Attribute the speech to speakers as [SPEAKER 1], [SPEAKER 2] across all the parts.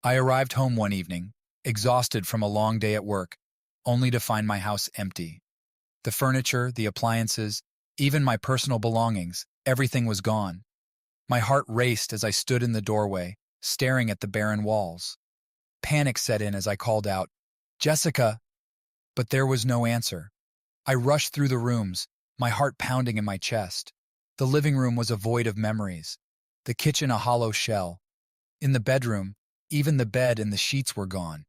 [SPEAKER 1] I arrived home one evening, exhausted from a long day at work, only to find my house empty. The furniture, the appliances, even my personal belongings, everything was gone. My heart raced as I stood in the doorway, staring at the barren walls. Panic set in as I called out, "Jessica!" But there was no answer. I rushed through the rooms, my heart pounding in my chest. The living room was a void of memories, the kitchen a hollow shell. In the bedroom, even the bed and the sheets were gone.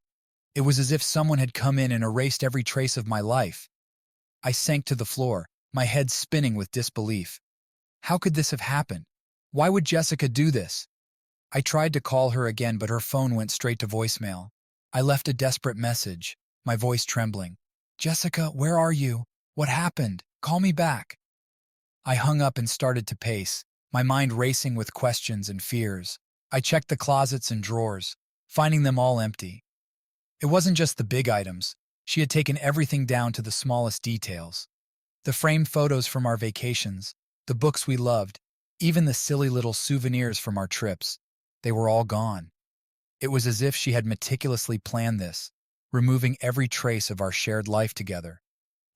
[SPEAKER 1] It was as if someone had come in and erased every trace of my life. I sank to the floor, my head spinning with disbelief. How could this have happened? Why would Jessica do this? I tried to call her again, but her phone went straight to voicemail. I left a desperate message, my voice trembling. "Jessica, where are you? What happened? Call me back." I hung up and started to pace, my mind racing with questions and fears. I checked the closets and drawers, finding them all empty. It wasn't just the big items. She had taken everything down to the smallest details. The framed photos from our vacations, the books we loved, even the silly little souvenirs from our trips. They were all gone. It was as if she had meticulously planned this, removing every trace of our shared life together.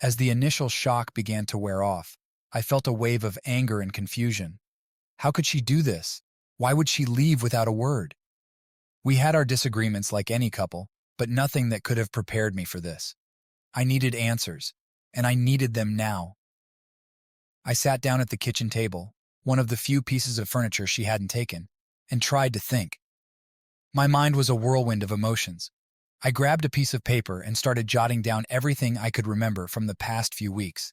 [SPEAKER 1] As the initial shock began to wear off, I felt a wave of anger and confusion. How could she do this? Why would she leave without a word? We had our disagreements like any couple, but nothing that could have prepared me for this. I needed answers, and I needed them now. I sat down at the kitchen table, one of the few pieces of furniture she hadn't taken, and tried to think. My mind was a whirlwind of emotions. I grabbed a piece of paper and started jotting down everything I could remember from the past few weeks.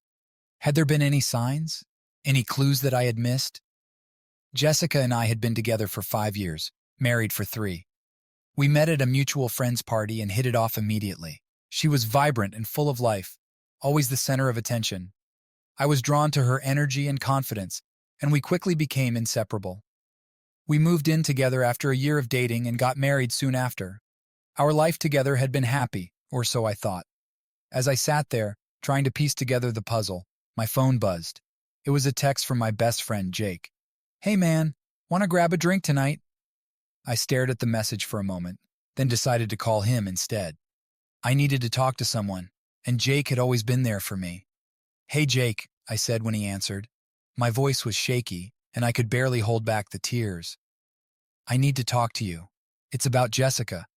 [SPEAKER 1] Had there been any signs? Any clues that I had missed? Jessica and I had been together for 5 years, married for 3. We met at a mutual friend's party and hit it off immediately. She was vibrant and full of life, always the center of attention. I was drawn to her energy and confidence, and we quickly became inseparable. We moved in together after a year of dating and got married soon after. Our life together had been happy, or so I thought. As I sat there, trying to piece together the puzzle, my phone buzzed. It was a text from my best friend, Jake. "Hey man, want to grab a drink tonight?" I stared at the message for a moment, then decided to call him instead. I needed to talk to someone, and Jake had always been there for me. "Hey Jake," I said when he answered. My voice was shaky, and I could barely hold back the tears. "I need to talk to you. It's about Jessica."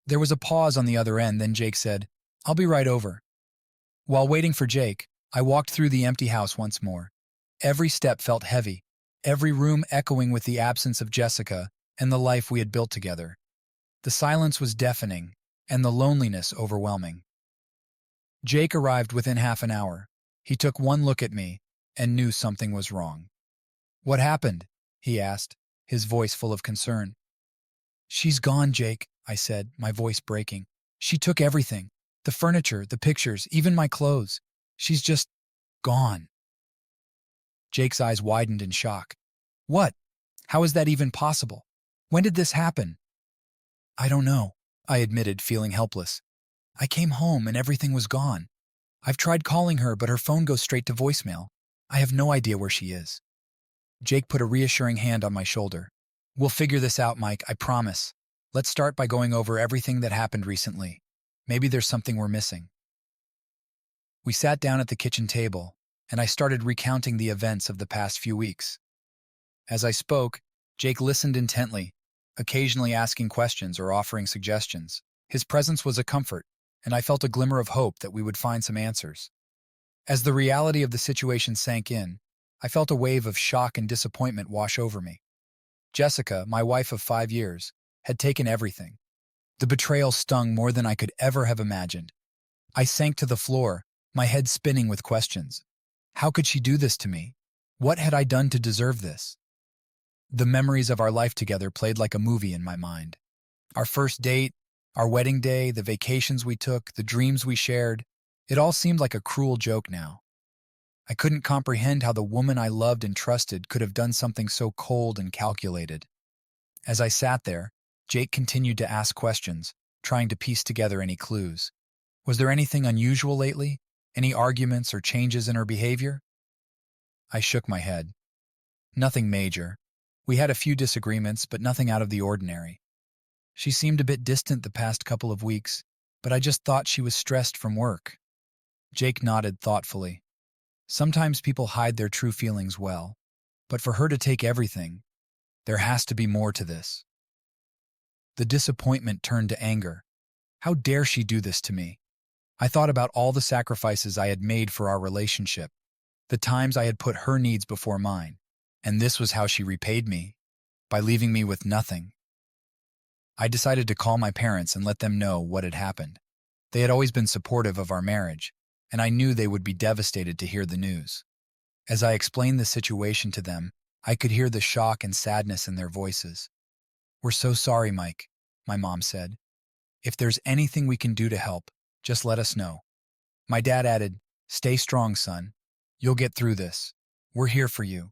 [SPEAKER 1] There was a pause on the other end, then Jake said, "I'll be right over." While waiting for Jake, I walked through the empty house once more. Every step felt heavy, every room echoing with the absence of Jessica and the life we had built together. The silence was deafening, and the loneliness overwhelming. Jake arrived within half an hour. He took one look at me and knew something was wrong. "What happened?" he asked, his voice full of concern. "She's gone, Jake," I said, my voice breaking. "She took everything. The furniture, the pictures, even my clothes. She's just gone." Jake's eyes widened in shock. "What? How is that even possible? When did this happen?" "I don't know," I admitted, feeling helpless. "I came home and everything was gone. I've tried calling her, but her phone goes straight to voicemail. I have no idea where she is." Jake put a reassuring hand on my shoulder. "We'll figure this out, Mike, I promise. Let's start by going over everything that happened recently. Maybe there's something we're missing." We sat down at the kitchen table, and I started recounting the events of the past few weeks. As I spoke, Jake listened intently, occasionally asking questions or offering suggestions. His presence was a comfort, and I felt a glimmer of hope that we would find some answers. As the reality of the situation sank in, I felt a wave of shock and disappointment wash over me. Jessica, my wife of 5 years, had taken everything. The betrayal stung more than I could ever have imagined. I sank to the floor, my head spinning with questions. How could she do this to me? What had I done to deserve this? The memories of our life together played like a movie in my mind. Our first date, our wedding day, the vacations we took, the dreams we shared, it all seemed like a cruel joke now. I couldn't comprehend how the woman I loved and trusted could have done something so cold and calculated. As I sat there, Jake continued to ask questions, trying to piece together any clues. Was there anything unusual lately? Any arguments or changes in her behavior? I shook my head. Nothing major. We had a few disagreements, but nothing out of the ordinary. She seemed a bit distant the past couple of weeks, but I just thought she was stressed from work. Jake nodded thoughtfully. Sometimes people hide their true feelings well, but for her to take everything, there has to be more to this. The disappointment turned to anger. How dare she do this to me? I thought about all the sacrifices I had made for our relationship, the times I had put her needs before mine, and this was how she repaid me, by leaving me with nothing. I decided to call my parents and let them know what had happened. They had always been supportive of our marriage, and I knew they would be devastated to hear the news. As I explained the situation to them, I could hear the shock and sadness in their voices. "We're so sorry, Mike," my mom said. "If there's anything we can do to help, just let us know." My dad added, "Stay strong, son. You'll get through this. We're here for you."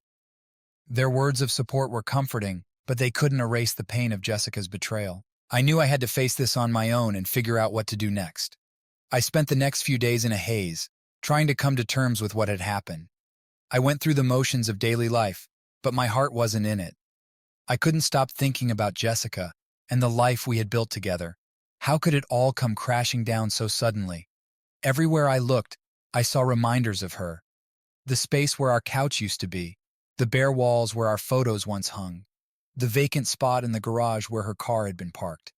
[SPEAKER 1] Their words of support were comforting, but they couldn't erase the pain of Jessica's betrayal. I knew I had to face this on my own and figure out what to do next. I spent the next few days in a haze, trying to come to terms with what had happened. I went through the motions of daily life, but my heart wasn't in it. I couldn't stop thinking about Jessica and the life we had built together. How could it all come crashing down so suddenly? Everywhere I looked, I saw reminders of her. The space where our couch used to be, the bare walls where our photos once hung, the vacant spot in the garage where her car had been parked.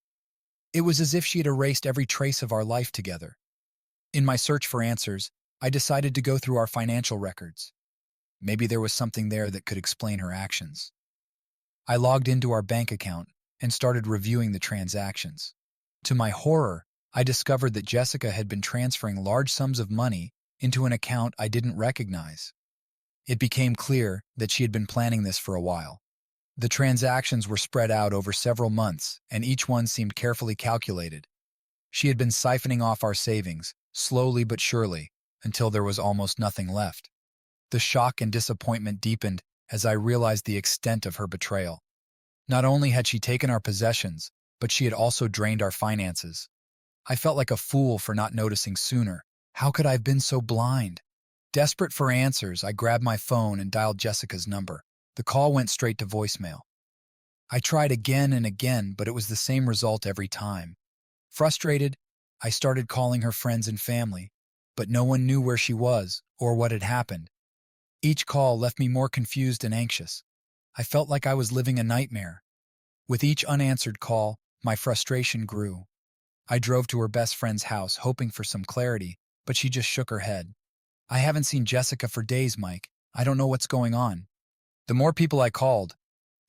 [SPEAKER 1] It was as if she had erased every trace of our life together. In my search for answers, I decided to go through our financial records. Maybe there was something there that could explain her actions. I logged into our bank account and started reviewing the transactions. To my horror, I discovered that Jessica had been transferring large sums of money into an account I didn't recognize. It became clear that she had been planning this for a while. The transactions were spread out over several months, and each one seemed carefully calculated. She had been siphoning off our savings, slowly but surely, until there was almost nothing left. The shock and disappointment deepened as I realized the extent of her betrayal. Not only had she taken our possessions, but she had also drained our finances. I felt like a fool for not noticing sooner. How could I have been so blind? Desperate for answers, I grabbed my phone and dialed Jessica's number. The call went straight to voicemail. I tried again and again, but it was the same result every time. Frustrated, I started calling her friends and family, but no one knew where she was or what had happened. Each call left me more confused and anxious. I felt like I was living a nightmare. With each unanswered call, my frustration grew. I drove to her best friend's house, hoping for some clarity, but she just shook her head. "I haven't seen Jessica for days, Mike. I don't know what's going on." The more people I called,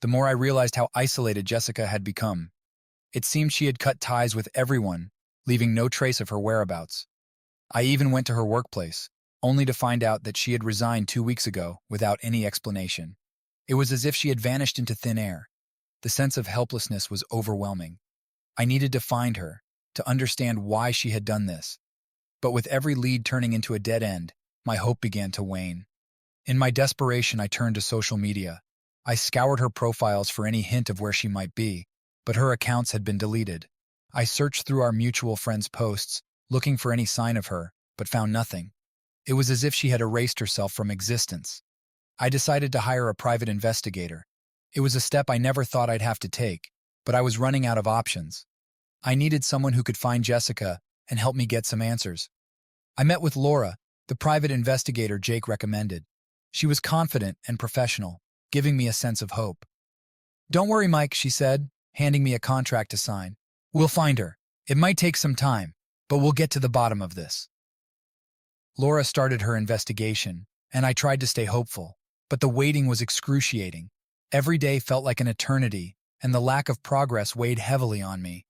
[SPEAKER 1] the more I realized how isolated Jessica had become. It seemed she had cut ties with everyone, leaving no trace of her whereabouts. I even went to her workplace, only to find out that she had resigned 2 weeks ago without any explanation. It was as if she had vanished into thin air. The sense of helplessness was overwhelming. I needed to find her, to understand why she had done this. But with every lead turning into a dead end, my hope began to wane. In my desperation, I turned to social media. I scoured her profiles for any hint of where she might be, but her accounts had been deleted. I searched through our mutual friends' posts, looking for any sign of her, but found nothing. It was as if she had erased herself from existence. I decided to hire a private investigator. It was a step I never thought I'd have to take, but I was running out of options. I needed someone who could find Jessica and help me get some answers. I met with Laura, the private investigator Jake recommended. She was confident and professional, giving me a sense of hope. "Don't worry, Mike," she said, handing me a contract to sign. "We'll find her. It might take some time, but we'll get to the bottom of this." Laura started her investigation, and I tried to stay hopeful, but the waiting was excruciating. Every day felt like an eternity, and the lack of progress weighed heavily on me.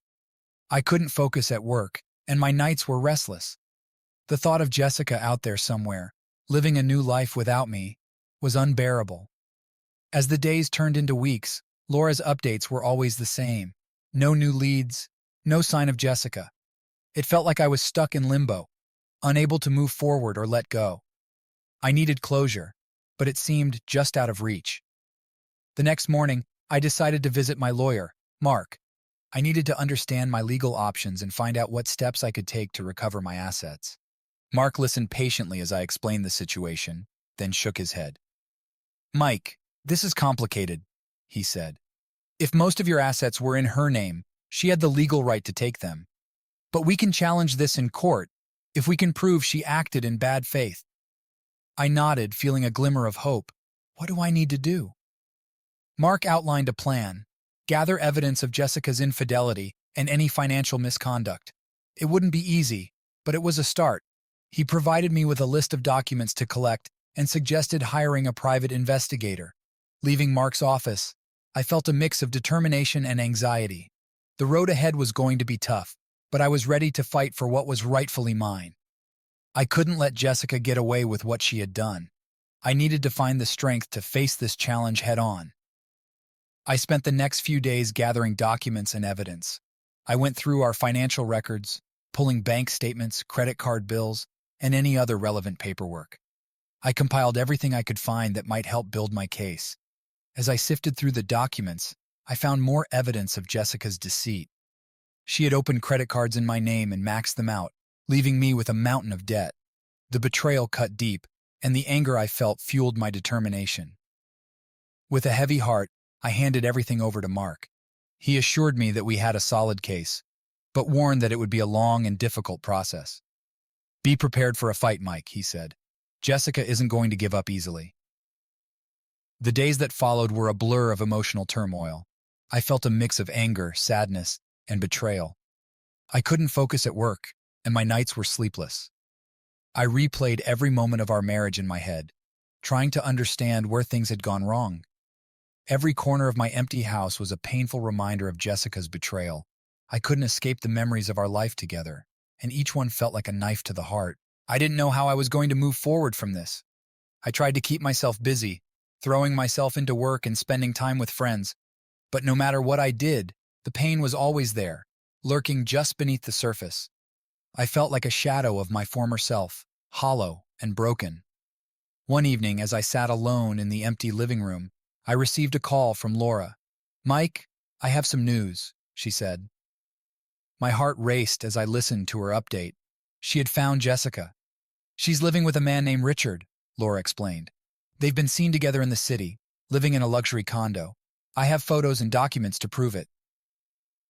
[SPEAKER 1] I couldn't focus at work, and my nights were restless. The thought of Jessica out there somewhere, living a new life without me, was unbearable. As the days turned into weeks, Laura's updates were always the same. No new leads, no sign of Jessica. It felt like I was stuck in limbo, unable to move forward or let go. I needed closure, but it seemed just out of reach. The next morning, I decided to visit my lawyer, Mark. I needed to understand my legal options and find out what steps I could take to recover my assets. Mark listened patiently as I explained the situation, then shook his head. "Mike, this is complicated," he said. "If most of your assets were in her name, She had the legal right to take them. But we can challenge this in court if we can prove she acted in bad faith. I nodded, feeling a glimmer of hope. What do I need to do? Mark outlined a plan. Gather evidence of Jessica's infidelity and any financial misconduct. It wouldn't be easy, but it was a start. He provided me with a list of documents to collect and suggested hiring a private investigator. Leaving Mark's office, I felt a mix of determination and anxiety. The road ahead was going to be tough, but I was ready to fight for what was rightfully mine. I couldn't let Jessica get away with what she had done. I needed to find the strength to face this challenge head-on. I spent the next few days gathering documents and evidence. I went through our financial records, pulling bank statements, credit card bills, and any other relevant paperwork. I compiled everything I could find that might help build my case. As I sifted through the documents, I found more evidence of Jessica's deceit. She had opened credit cards in my name and maxed them out, leaving me with a mountain of debt. The betrayal cut deep, and the anger I felt fueled my determination. With a heavy heart, I handed everything over to Mark. He assured me that we had a solid case, but warned that it would be a long and difficult process. "Be prepared for a fight, Mike," he said. "Jessica isn't going to give up easily." The days that followed were a blur of emotional turmoil. I felt a mix of anger, sadness, and betrayal. I couldn't focus at work, and my nights were sleepless. I replayed every moment of our marriage in my head, trying to understand where things had gone wrong. Every corner of my empty house was a painful reminder of Jessica's betrayal. I couldn't escape the memories of our life together, and each one felt like a knife to the heart. I didn't know how I was going to move forward from this. I tried to keep myself busy, throwing myself into work and spending time with friends. But no matter what I did, the pain was always there, lurking just beneath the surface. I felt like a shadow of my former self, hollow and broken. One evening, as I sat alone in the empty living room, I received a call from Laura. "Mike, I have some news," she said. My heart raced as I listened to her update. She had found Jessica. "She's living with a man named Richard," Laura explained. "They've been seen together in the city, living in a luxury condo. I have photos and documents to prove it."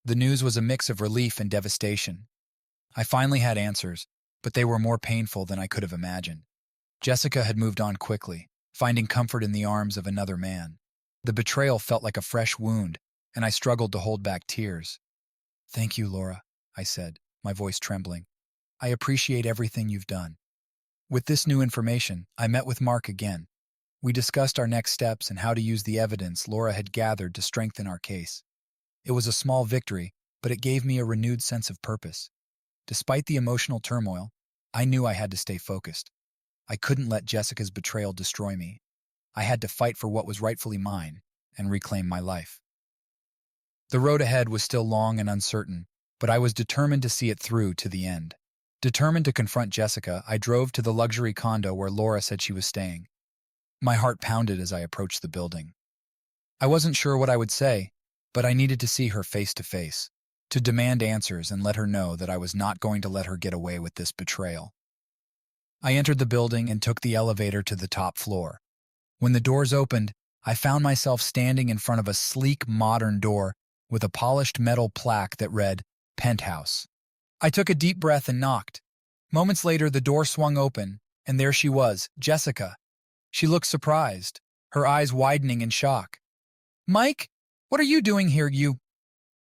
[SPEAKER 1] The news was a mix of relief and devastation. I finally had answers, but they were more painful than I could have imagined. Jessica had moved on quickly, finding comfort in the arms of another man. The betrayal felt like a fresh wound, and I struggled to hold back tears. "Thank you, Laura," I said, my voice trembling. "I appreciate everything you've done." With this new information, I met with Mark again. We discussed our next steps and how to use the evidence Laura had gathered to strengthen our case. It was a small victory, but it gave me a renewed sense of purpose. Despite the emotional turmoil, I knew I had to stay focused. I couldn't let Jessica's betrayal destroy me. I had to fight for what was rightfully mine and reclaim my life. The road ahead was still long and uncertain, but I was determined to see it through to the end. Determined to confront Jessica, I drove to the luxury condo where Laura said she was staying. My heart pounded as I approached the building. I wasn't sure what I would say, but I needed to see her face to face, to demand answers and let her know that I was not going to let her get away with this betrayal. I entered the building and took the elevator to the top floor. When the doors opened, I found myself standing in front of a sleek, modern door with a polished metal plaque that read, "Penthouse." I took a deep breath and knocked. Moments later, the door swung open, and there she was, Jessica. She looked surprised, her eyes widening in shock. "Mike, what are you doing here, you—"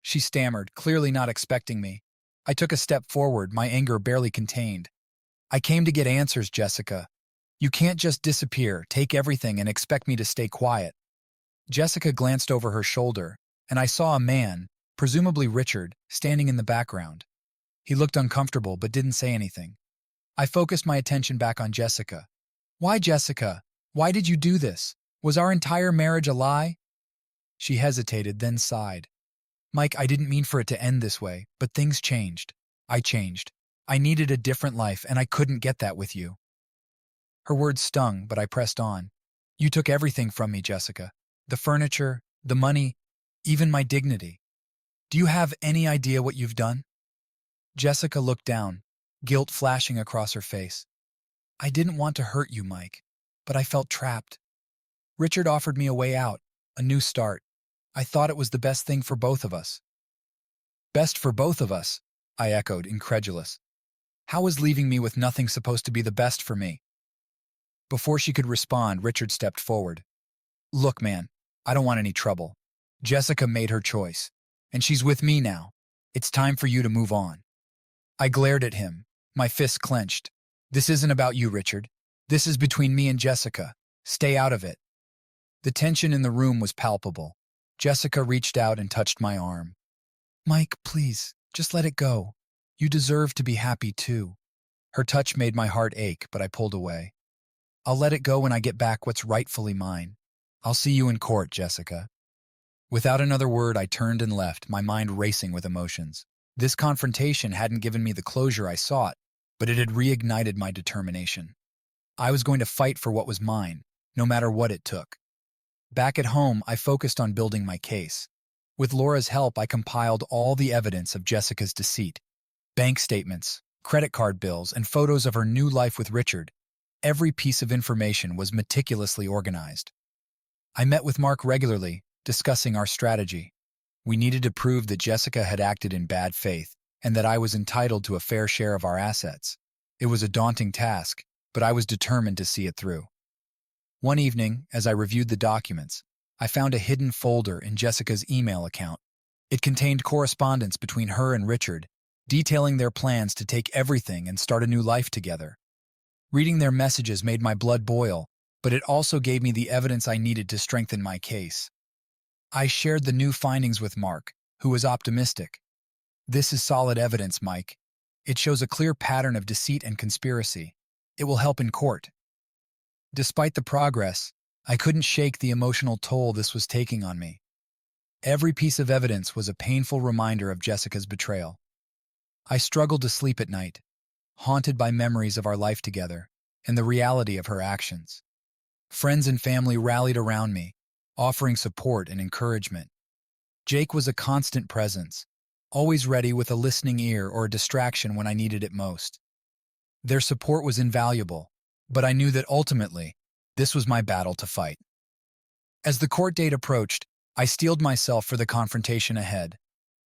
[SPEAKER 1] She stammered, clearly not expecting me. I took a step forward, my anger barely contained. "I came to get answers, Jessica. You can't just disappear, take everything, and expect me to stay quiet." Jessica glanced over her shoulder, and I saw a man, presumably Richard, standing in the background. He looked uncomfortable but didn't say anything. I focused my attention back on Jessica. "Why, Jessica? Why did you do this? Was our entire marriage a lie?" She hesitated, then sighed. "Mike, I didn't mean for it to end this way, but things changed. I changed. I needed a different life, and I couldn't get that with you." Her words stung, but I pressed on. "You took everything from me, Jessica. The furniture, the money, even my dignity. Do you have any idea what you've done?" Jessica looked down, guilt flashing across her face. "I didn't want to hurt you, Mike, but I felt trapped. Richard offered me a way out, a new start. I thought it was the best thing for both of us." Best for both of us, I echoed, incredulous. How was leaving me with nothing supposed to be the best for me? Before she could respond, Richard stepped forward. Look, man, I don't want any trouble. Jessica made her choice, and she's with me now. It's time for you to move on. I glared at him, my fists clenched. This isn't about you, Richard. This is between me and Jessica. Stay out of it. The tension in the room was palpable. Jessica reached out and touched my arm. Mike, please, just let it go. You deserve to be happy too. Her touch made my heart ache, but I pulled away. I'll let it go when I get back what's rightfully mine. I'll see you in court, Jessica. Without another word, I turned and left, my mind racing with emotions. This confrontation hadn't given me the closure I sought, but it had reignited my determination. I was going to fight for what was mine, no matter what it took. Back at home, I focused on building my case. With Laura's help, I compiled all the evidence of Jessica's deceit. Bank statements, credit card bills, and photos of her new life with Richard. Every piece of information was meticulously organized. I met with Mark regularly, discussing our strategy. We needed to prove that Jessica had acted in bad faith and that I was entitled to a fair share of our assets. It was a daunting task, but I was determined to see it through. One evening, as I reviewed the documents, I found a hidden folder in Jessica's email account. It contained correspondence between her and Richard, detailing their plans to take everything and start a new life together. Reading their messages made my blood boil, but it also gave me the evidence I needed to strengthen my case. I shared the new findings with Mark, who was optimistic. This is solid evidence, Mike. It shows a clear pattern of deceit and conspiracy. It will help in court. Despite the progress, I couldn't shake the emotional toll this was taking on me. Every piece of evidence was a painful reminder of Jessica's betrayal. I struggled to sleep at night, haunted by memories of our life together and the reality of her actions. Friends and family rallied around me, offering support and encouragement. Jake was a constant presence, always ready with a listening ear or a distraction when I needed it most. Their support was invaluable, but I knew that ultimately, this was my battle to fight. As the court date approached, I steeled myself for the confrontation ahead.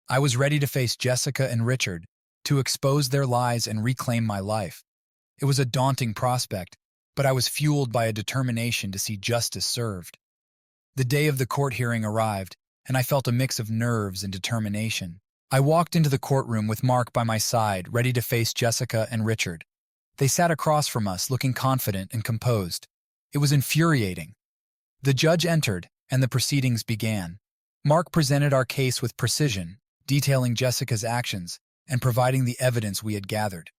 [SPEAKER 1] I was ready to face Jessica and Richard, to expose their lies and reclaim my life. It was a daunting prospect, but I was fueled by a determination to see justice served. The day of the court hearing arrived, and I felt a mix of nerves and determination. I walked into the courtroom with Mark by my side, ready to face Jessica and Richard. They sat across from us, looking confident and composed. It was infuriating. The judge entered, and the proceedings began. Mark presented our case with precision, detailing Jessica's actions and providing the evidence we had gathered.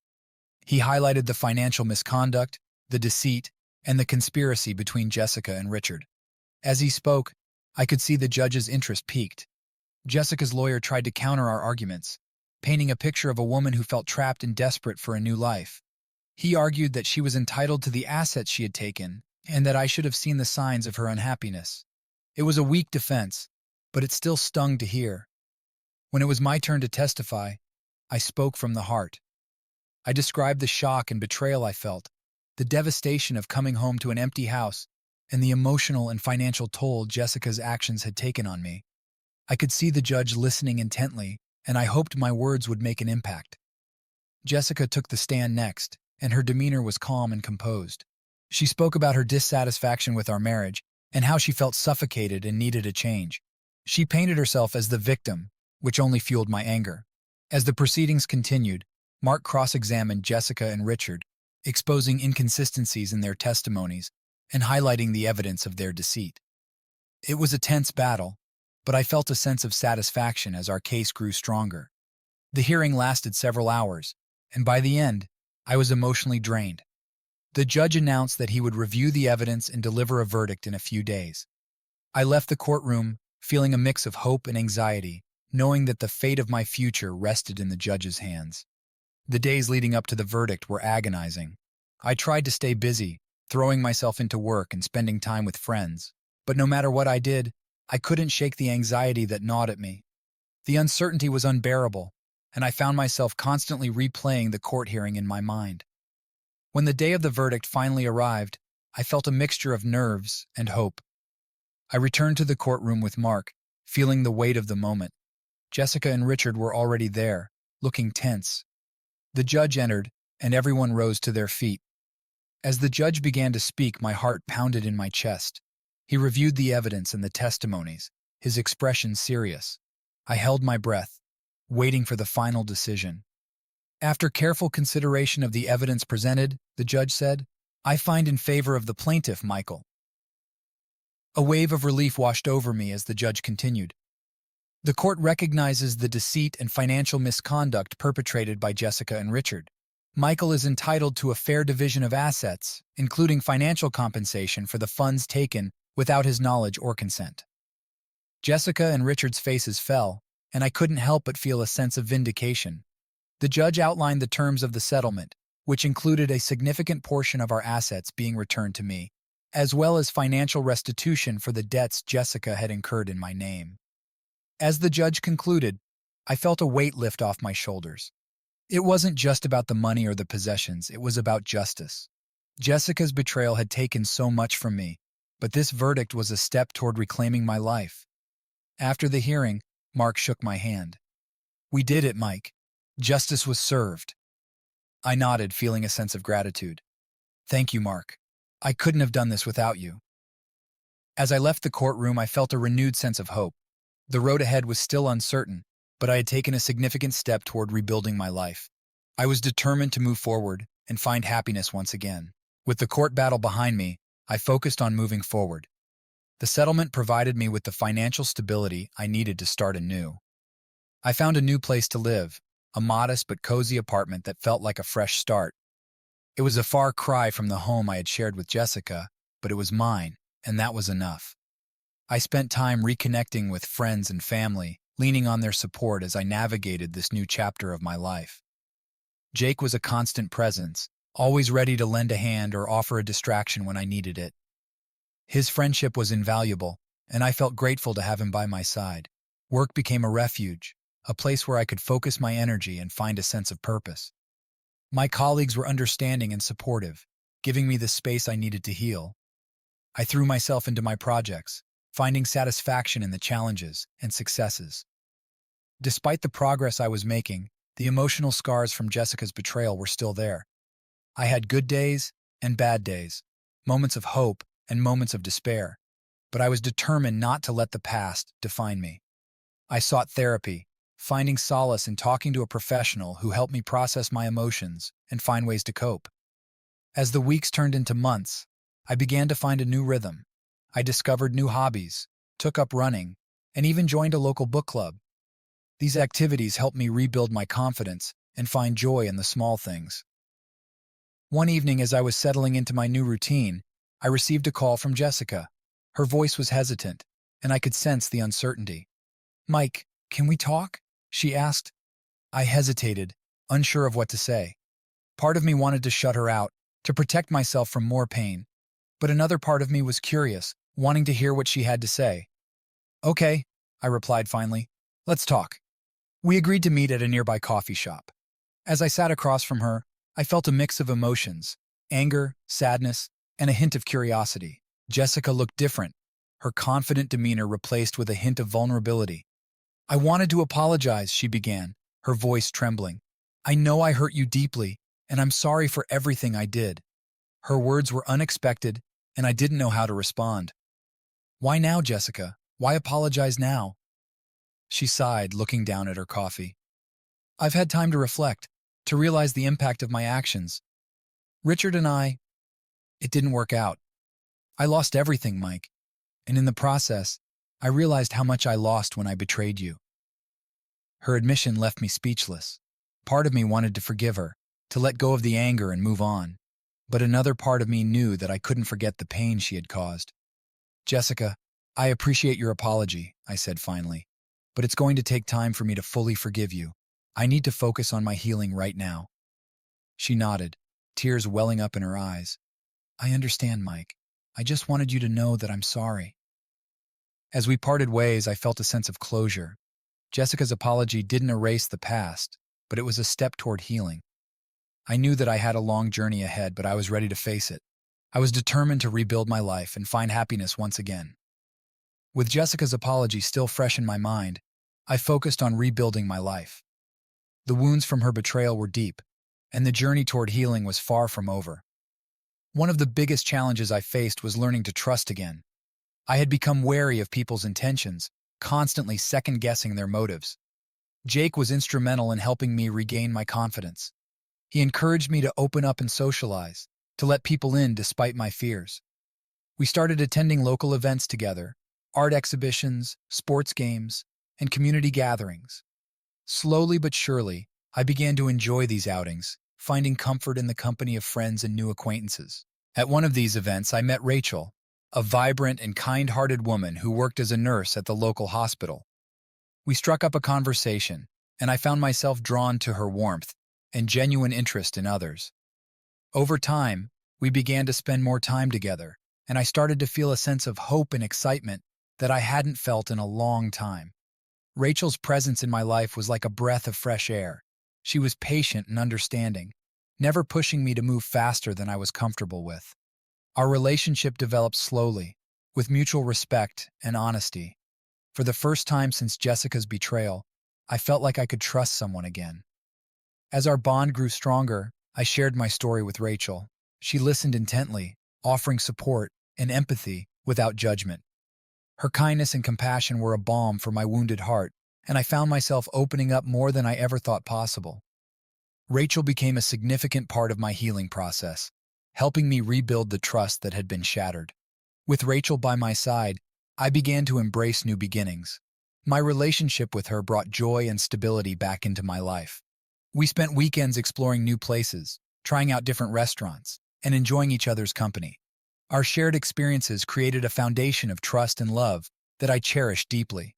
[SPEAKER 1] He highlighted the financial misconduct, the deceit, and the conspiracy between Jessica and Richard. As he spoke, I could see the judge's interest piqued. Jessica's lawyer tried to counter our arguments, painting a picture of a woman who felt trapped and desperate for a new life. He argued that she was entitled to the assets she had taken and that I should have seen the signs of her unhappiness. It was a weak defense, but it still stung to hear. When it was my turn to testify, I spoke from the heart. I described the shock and betrayal I felt, the devastation of coming home to an empty house, and the emotional and financial toll Jessica's actions had taken on me. I could see the judge listening intently, and I hoped my words would make an impact. Jessica took the stand next, and her demeanor was calm and composed. She spoke about her dissatisfaction with our marriage and how she felt suffocated and needed a change. She painted herself as the victim, which only fueled my anger. As the proceedings continued, Mark cross-examined Jessica and Richard, exposing inconsistencies in their testimonies and highlighting the evidence of their deceit. It was a tense battle, but I felt a sense of satisfaction as our case grew stronger. The hearing lasted several hours, and by the end, I was emotionally drained. The judge announced that he would review the evidence and deliver a verdict in a few days. I left the courtroom feeling a mix of hope and anxiety, knowing that the fate of my future rested in the judge's hands. The days leading up to the verdict were agonizing. I tried to stay busy, throwing myself into work and spending time with friends. But no matter what I did, I couldn't shake the anxiety that gnawed at me. The uncertainty was unbearable, and I found myself constantly replaying the court hearing in my mind. When the day of the verdict finally arrived, I felt a mixture of nerves and hope. I returned to the courtroom with Mark, feeling the weight of the moment. Jessica and Richard were already there, looking tense. The judge entered, and everyone rose to their feet. As the judge began to speak, my heart pounded in my chest. He reviewed the evidence and the testimonies, his expression serious. I held my breath, waiting for the final decision. After careful consideration of the evidence presented, the judge said, "I find in favor of the plaintiff, Michael." A wave of relief washed over me as the judge continued. The court recognizes the deceit and financial misconduct perpetrated by Jessica and Richard. Michael is entitled to a fair division of assets, including financial compensation for the funds taken without his knowledge or consent. Jessica and Richard's faces fell, and I couldn't help but feel a sense of vindication. The judge outlined the terms of the settlement, which included a significant portion of our assets being returned to me, as well as financial restitution for the debts Jessica had incurred in my name. As the judge concluded, I felt a weight lift off my shoulders. It wasn't just about the money or the possessions, it was about justice. Jessica's betrayal had taken so much from me, but this verdict was a step toward reclaiming my life. After the hearing, Mark shook my hand. "We did it, Mike. Justice was served." I nodded, feeling a sense of gratitude. "Thank you, Mark. I couldn't have done this without you." As I left the courtroom, I felt a renewed sense of hope. The road ahead was still uncertain, but I had taken a significant step toward rebuilding my life. I was determined to move forward and find happiness once again. With the court battle behind me, I focused on moving forward. The settlement provided me with the financial stability I needed to start anew. I found a new place to live, a modest but cozy apartment that felt like a fresh start. It was a far cry from the home I had shared with Jessica, but it was mine, and that was enough. I spent time reconnecting with friends and family, leaning on their support as I navigated this new chapter of my life. Jake was a constant presence, always ready to lend a hand or offer a distraction when I needed it. His friendship was invaluable, and I felt grateful to have him by my side. Work became a refuge, a place where I could focus my energy and find a sense of purpose. My colleagues were understanding and supportive, giving me the space I needed to heal. I threw myself into my projects, finding satisfaction in the challenges and successes. Despite the progress I was making, the emotional scars from Jessica's betrayal were still there. I had good days and bad days, moments of hope and moments of despair, but I was determined not to let the past define me. I sought therapy, finding solace in talking to a professional who helped me process my emotions and find ways to cope. As the weeks turned into months, I began to find a new rhythm. I discovered new hobbies, took up running, and even joined a local book club. These activities helped me rebuild my confidence and find joy in the small things. One evening, as I was settling into my new routine, I received a call from Jessica. Her voice was hesitant, and I could sense the uncertainty. "Mike, can we talk?" she asked. I hesitated, unsure of what to say. Part of me wanted to shut her out, to protect myself from more pain, but another part of me was curious, wanting to hear what she had to say. "Okay," I replied finally. "Let's talk." We agreed to meet at a nearby coffee shop. As I sat across from her, I felt a mix of emotions, anger, sadness, and a hint of curiosity. Jessica looked different, her confident demeanor replaced with a hint of vulnerability. "I wanted to apologize," she began, her voice trembling. "I know I hurt you deeply, and I'm sorry for everything I did." Her words were unexpected, and I didn't know how to respond. "Why now, Jessica? Why apologize now?" She sighed, looking down at her coffee. "I've had time to reflect, to realize the impact of my actions. Richard and it didn't work out. I lost everything, Mike, and in the process, I realized how much I lost when I betrayed you." Her admission left me speechless. Part of me wanted to forgive her, to let go of the anger and move on, but another part of me knew that I couldn't forget the pain she had caused. "Jessica, I appreciate your apology," I said finally, "but it's going to take time for me to fully forgive you. I need to focus on my healing right now." She nodded, tears welling up in her eyes. "I understand, Mike. I just wanted you to know that I'm sorry." As we parted ways, I felt a sense of closure. Jessica's apology didn't erase the past, but it was a step toward healing. I knew that I had a long journey ahead, but I was ready to face it. I was determined to rebuild my life and find happiness once again. With Jessica's apology still fresh in my mind, I focused on rebuilding my life. The wounds from her betrayal were deep, and the journey toward healing was far from over. One of the biggest challenges I faced was learning to trust again. I had become wary of people's intentions, constantly second-guessing their motives. Jake was instrumental in helping me regain my confidence. He encouraged me to open up and socialize, to let people in despite my fears. We started attending local events together, art exhibitions, sports games, and community gatherings. Slowly but surely, I began to enjoy these outings, finding comfort in the company of friends and new acquaintances. At one of these events, I met Rachel, a vibrant and kind-hearted woman who worked as a nurse at the local hospital. We struck up a conversation, and I found myself drawn to her warmth and genuine interest in others. Over time, we began to spend more time together, and I started to feel a sense of hope and excitement that I hadn't felt in a long time. Rachel's presence in my life was like a breath of fresh air. She was patient and understanding, never pushing me to move faster than I was comfortable with. Our relationship developed slowly, with mutual respect and honesty. For the first time since Jessica's betrayal, I felt like I could trust someone again. As our bond grew stronger, I shared my story with Rachel. She listened intently, offering support and empathy without judgment. Her kindness and compassion were a balm for my wounded heart, and I found myself opening up more than I ever thought possible. Rachel became a significant part of my healing process, helping me rebuild the trust that had been shattered. With Rachel by my side, I began to embrace new beginnings. My relationship with her brought joy and stability back into my life. We spent weekends exploring new places, trying out different restaurants, and enjoying each other's company. Our shared experiences created a foundation of trust and love that I cherished deeply.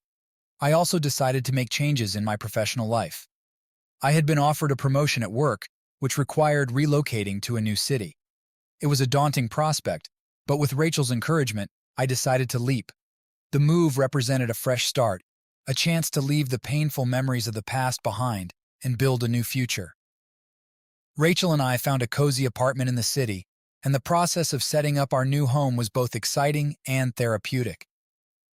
[SPEAKER 1] I also decided to make changes in my professional life. I had been offered a promotion at work, which required relocating to a new city. It was a daunting prospect, but with Rachel's encouragement, I decided to leap. The move represented a fresh start, a chance to leave the painful memories of the past behind and build a new future. Rachel and I found a cozy apartment in the city, and the process of setting up our new home was both exciting and therapeutic.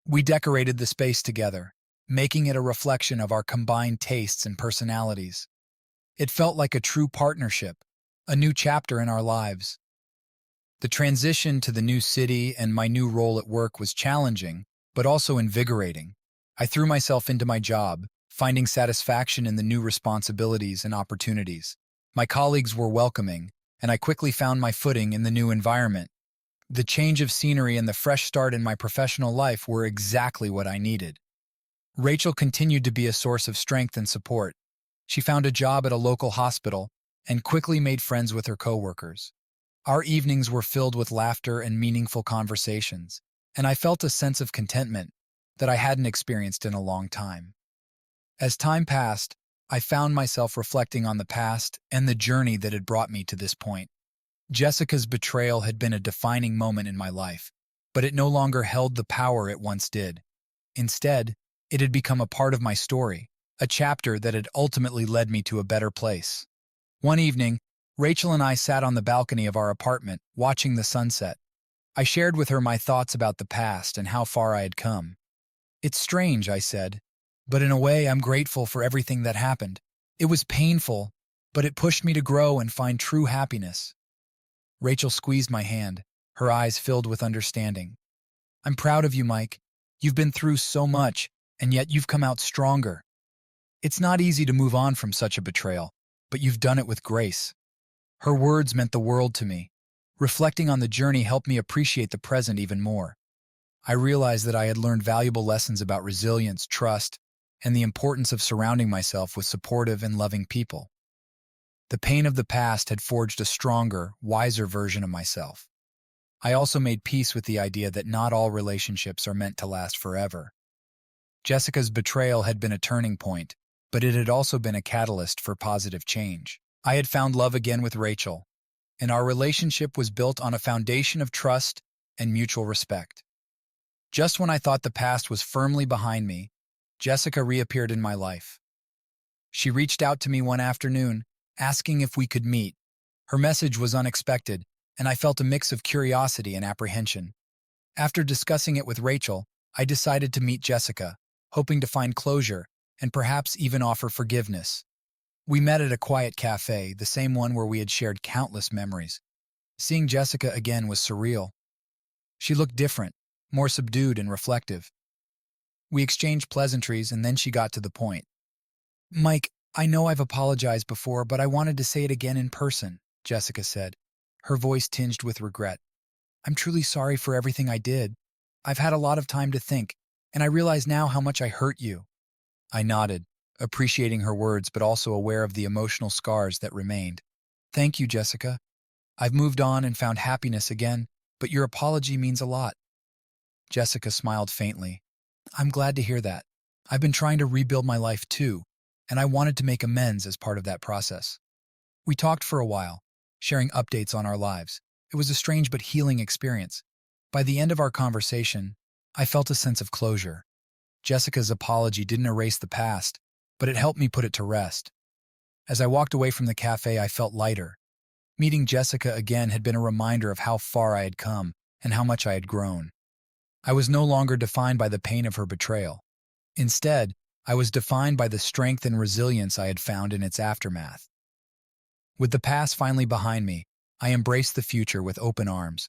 [SPEAKER 1] We decorated the space together, making it a reflection of our combined tastes and personalities. It felt like a true partnership, a new chapter in our lives. The transition to the new city and my new role at work was challenging, but also invigorating. I threw myself into my job, finding satisfaction in the new responsibilities and opportunities. My colleagues were welcoming, and I quickly found my footing in the new environment. The change of scenery and the fresh start in my professional life were exactly what I needed. Rachel continued to be a source of strength and support. She found a job at a local hospital and quickly made friends with her coworkers. Our evenings were filled with laughter and meaningful conversations, and I felt a sense of contentment that I hadn't experienced in a long time. As time passed, I found myself reflecting on the past and the journey that had brought me to this point. Jessica's betrayal had been a defining moment in my life, but it no longer held the power it once did. Instead, it had become a part of my story, a chapter that had ultimately led me to a better place. One evening, Rachel and I sat on the balcony of our apartment, watching the sunset. I shared with her my thoughts about the past and how far I had come. "It's strange," I said, "but in a way I'm grateful for everything that happened. It was painful, but it pushed me to grow and find true happiness." Rachel squeezed my hand, her eyes filled with understanding. "I'm proud of you, Mike. You've been through so much, and yet you've come out stronger. It's not easy to move on from such a betrayal, but you've done it with grace." Her words meant the world to me. Reflecting on the journey helped me appreciate the present even more. I realized that I had learned valuable lessons about resilience, trust, and the importance of surrounding myself with supportive and loving people. The pain of the past had forged a stronger, wiser version of myself. I also made peace with the idea that not all relationships are meant to last forever. Jessica's betrayal had been a turning point, but it had also been a catalyst for positive change. I had found love again with Rachel, and our relationship was built on a foundation of trust and mutual respect. Just when I thought the past was firmly behind me, Jessica reappeared in my life. She reached out to me one afternoon, asking if we could meet. Her message was unexpected, and I felt a mix of curiosity and apprehension. After discussing it with Rachel, I decided to meet Jessica, hoping to find closure and perhaps even offer forgiveness. We met at a quiet cafe, the same one where we had shared countless memories. Seeing Jessica again was surreal. She looked different, more subdued and reflective. We exchanged pleasantries, and then she got to the point. "Mike, I know I've apologized before, but I wanted to say it again in person," Jessica said, her voice tinged with regret. "I'm truly sorry for everything I did. I've had a lot of time to think, and I realize now how much I hurt you." I nodded, appreciating her words but also aware of the emotional scars that remained. "Thank you, Jessica. I've moved on and found happiness again, but your apology means a lot." Jessica smiled faintly. "I'm glad to hear that. I've been trying to rebuild my life too, and I wanted to make amends as part of that process." We talked for a while, sharing updates on our lives. It was a strange but healing experience. By the end of our conversation, I felt a sense of closure. Jessica's apology didn't erase the past, but it helped me put it to rest. As I walked away from the cafe, I felt lighter. Meeting Jessica again had been a reminder of how far I had come and how much I had grown. I was no longer defined by the pain of her betrayal. Instead, I was defined by the strength and resilience I had found in its aftermath. With the past finally behind me, I embraced the future with open arms.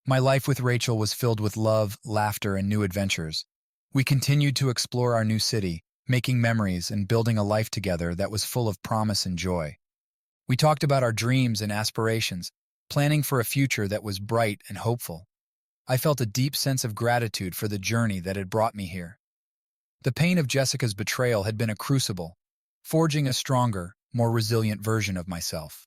[SPEAKER 1] My life with Rachel was filled with love, laughter, and new adventures. We continued to explore our new city, making memories and building a life together that was full of promise and joy. We talked about our dreams and aspirations, planning for a future that was bright and hopeful. I felt a deep sense of gratitude for the journey that had brought me here. The pain of Jessica's betrayal had been a crucible, forging a stronger, more resilient version of myself.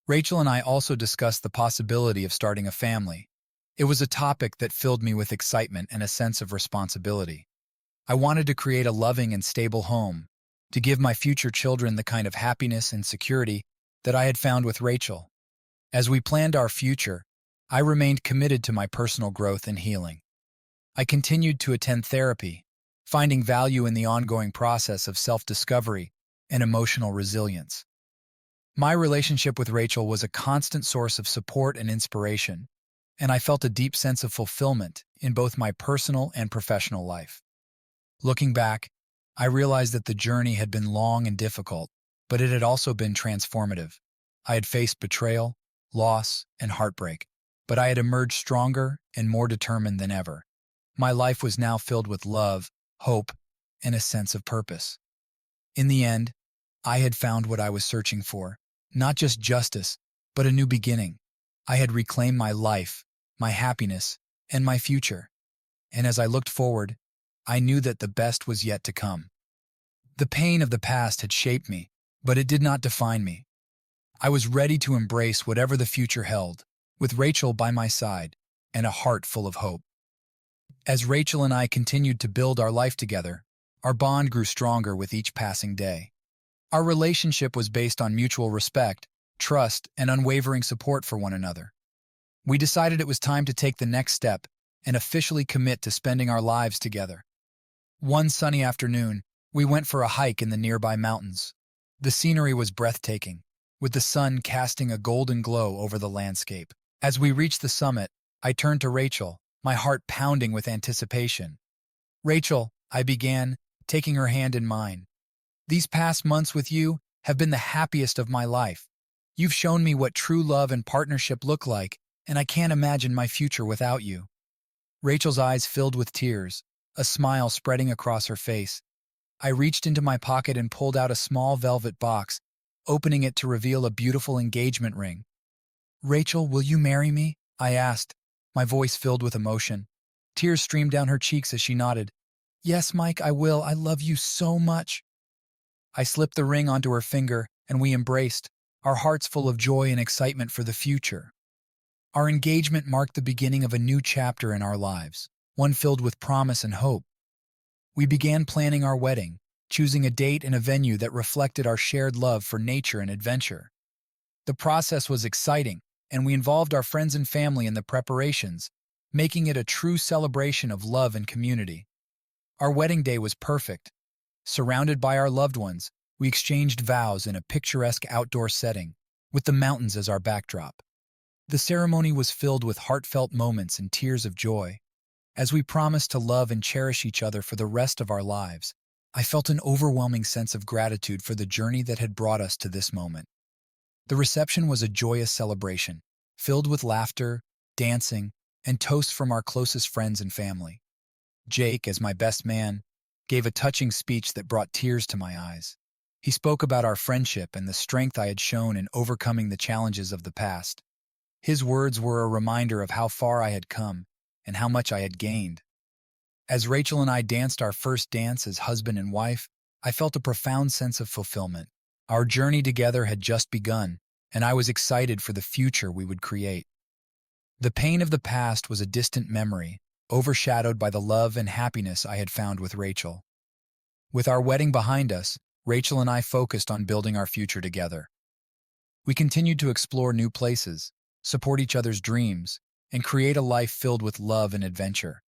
[SPEAKER 1] Rachel and I also discussed the possibility of starting a family. It was a topic that filled me with excitement and a sense of responsibility. I wanted to create a loving and stable home, to give my future children the kind of happiness and security that I had found with Rachel. As we planned our future, I remained committed to my personal growth and healing. I continued to attend therapy, finding value in the ongoing process of self-discovery and emotional resilience. My relationship with Rachel was a constant source of support and inspiration, and I felt a deep sense of fulfillment in both my personal and professional life. Looking back, I realized that the journey had been long and difficult, but it had also been transformative. I had faced betrayal, loss, and heartbreak, but I had emerged stronger and more determined than ever. My life was now filled with love, hope, and a sense of purpose. In the end, I had found what I was searching for, not just justice, but a new beginning. I had reclaimed my life, my happiness, and my future. And as I looked forward, I knew that the best was yet to come. The pain of the past had shaped me, but it did not define me. I was ready to embrace whatever the future held, with Rachel by my side and a heart full of hope. As Rachel and I continued to build our life together, our bond grew stronger with each passing day. Our relationship was based on mutual respect, trust, and unwavering support for one another. We decided it was time to take the next step and officially commit to spending our lives together. One sunny afternoon, we went for a hike in the nearby mountains. The scenery was breathtaking, with the sun casting a golden glow over the landscape. As we reached the summit, I turned to Rachel, my heart pounding with anticipation. "Rachel," I began, taking her hand in mine. "These past months with you have been the happiest of my life. You've shown me what true love and partnership look like, and I can't imagine my future without you." Rachel's eyes filled with tears, a smile spreading across her face. I reached into my pocket and pulled out a small velvet box, opening it to reveal a beautiful engagement ring. "Rachel, will you marry me?" I asked, my voice filled with emotion. Tears streamed down her cheeks as she nodded. "Yes, Mike, I will. I love you so much." I slipped the ring onto her finger, and we embraced, our hearts full of joy and excitement for the future. Our engagement marked the beginning of a new chapter in our lives, one filled with promise and hope. We began planning our wedding, choosing a date and a venue that reflected our shared love for nature and adventure. The process was exciting, and we involved our friends and family in the preparations, making it a true celebration of love and community. Our wedding day was perfect. Surrounded by our loved ones, we exchanged vows in a picturesque outdoor setting, with the mountains as our backdrop. The ceremony was filled with heartfelt moments and tears of joy. As we promised to love and cherish each other for the rest of our lives, I felt an overwhelming sense of gratitude for the journey that had brought us to this moment. The reception was a joyous celebration, filled with laughter, dancing, and toasts from our closest friends and family. Jake, as my best man, gave a touching speech that brought tears to my eyes. He spoke about our friendship and the strength I had shown in overcoming the challenges of the past. His words were a reminder of how far I had come and how much I had gained. As Rachel and I danced our first dance as husband and wife, I felt a profound sense of fulfillment. Our journey together had just begun, and I was excited for the future we would create. The pain of the past was a distant memory, overshadowed by the love and happiness I had found with Rachel. With our wedding behind us, Rachel and I focused on building our future together. We continued to explore new places, support each other's dreams, and create a life filled with love and adventure.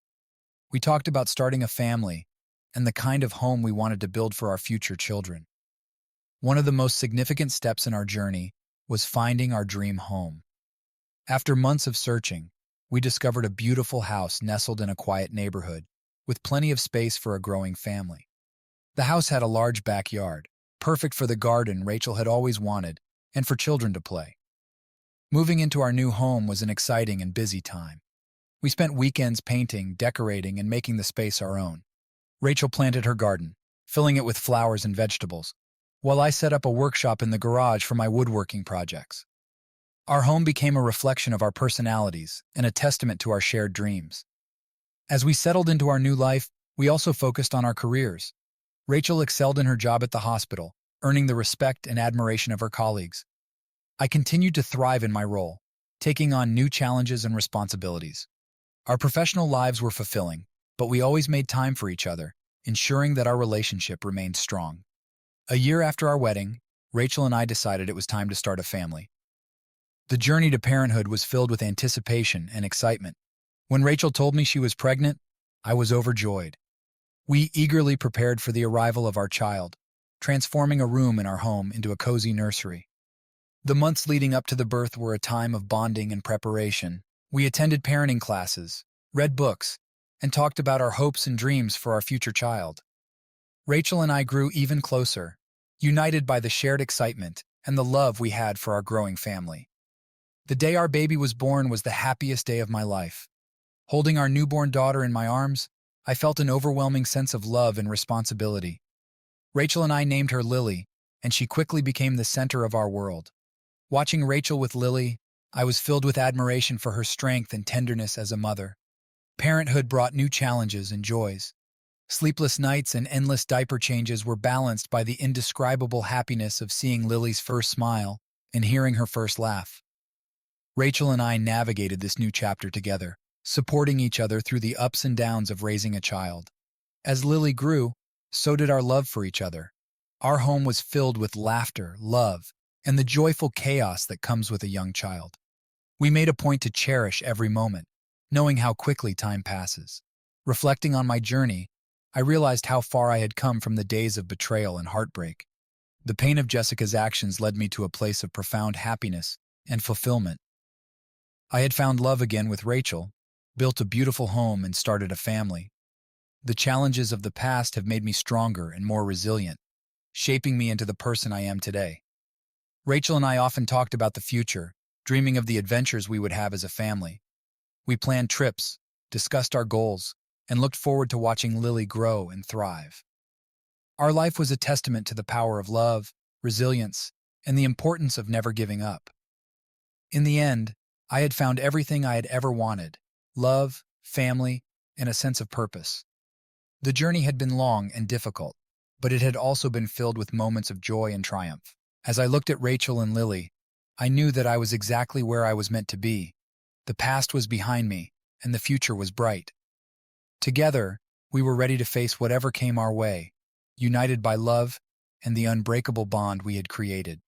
[SPEAKER 1] We talked about starting a family and the kind of home we wanted to build for our future children. One of the most significant steps in our journey was finding our dream home. After months of searching, we discovered a beautiful house nestled in a quiet neighborhood, with plenty of space for a growing family. The house had a large backyard, perfect for the garden Rachel had always wanted, and for children to play. Moving into our new home was an exciting and busy time. We spent weekends painting, decorating, and making the space our own. Rachel planted her garden, filling it with flowers and vegetables, while I set up a workshop in the garage for my woodworking projects. Our home became a reflection of our personalities and a testament to our shared dreams. As we settled into our new life, we also focused on our careers. Rachel excelled in her job at the hospital, earning the respect and admiration of her colleagues. I continued to thrive in my role, taking on new challenges and responsibilities. Our professional lives were fulfilling, but we always made time for each other, ensuring that our relationship remained strong. A year after our wedding, Rachel and I decided it was time to start a family. The journey to parenthood was filled with anticipation and excitement. When Rachel told me she was pregnant, I was overjoyed. We eagerly prepared for the arrival of our child, transforming a room in our home into a cozy nursery. The months leading up to the birth were a time of bonding and preparation. We attended parenting classes, read books, and talked about our hopes and dreams for our future child. Rachel and I grew even closer, united by the shared excitement and the love we had for our growing family. The day our baby was born was the happiest day of my life. Holding our newborn daughter in my arms, I felt an overwhelming sense of love and responsibility. Rachel and I named her Lily, and she quickly became the center of our world. Watching Rachel with Lily, I was filled with admiration for her strength and tenderness as a mother. Parenthood brought new challenges and joys. Sleepless nights and endless diaper changes were balanced by the indescribable happiness of seeing Lily's first smile and hearing her first laugh. Rachel and I navigated this new chapter together, supporting each other through the ups and downs of raising a child. As Lily grew, so did our love for each other. Our home was filled with laughter, love, and the joyful chaos that comes with a young child. We made a point to cherish every moment, knowing how quickly time passes. Reflecting on my journey, I realized how far I had come from the days of betrayal and heartbreak. The pain of Jessica's actions led me to a place of profound happiness and fulfillment. I had found love again with Rachel, built a beautiful home, and started a family. The challenges of the past have made me stronger and more resilient, shaping me into the person I am today. Rachel and I often talked about the future, dreaming of the adventures we would have as a family. We planned trips, discussed our goals, and looked forward to watching Lily grow and thrive. Our life was a testament to the power of love, resilience, and the importance of never giving up. In the end, I had found everything I had ever wanted: love, family, and a sense of purpose. The journey had been long and difficult, but it had also been filled with moments of joy and triumph. As I looked at Rachel and Lily, I knew that I was exactly where I was meant to be. The past was behind me, and the future was bright. Together, we were ready to face whatever came our way, united by love and the unbreakable bond we had created.